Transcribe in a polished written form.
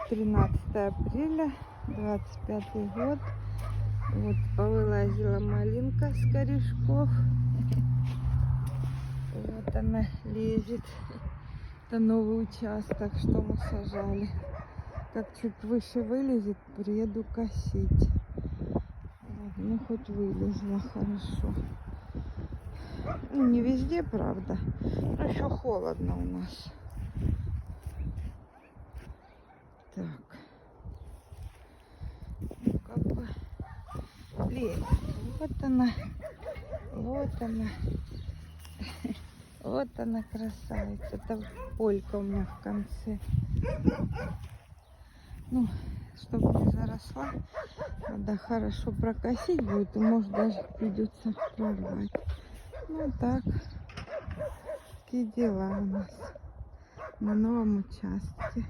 13 апреля, 25 год. Вот повылазила малинка с корешков. Вот она лезет. Это новый участок, что мы сажали. Как чуть выше вылезет, приеду косить. Вот, ну хоть вылезла хорошо. Ну, не везде, правда. Но еще холодно у нас. Так. Ну, как бы лезет. Вот она. Вот она. Вот она, красавица. Это полька у меня в конце. Ну, чтобы не заросла, надо хорошо прокосить будет. И может даже придется прорвать. Ну так. Такие дела у нас на новом участке.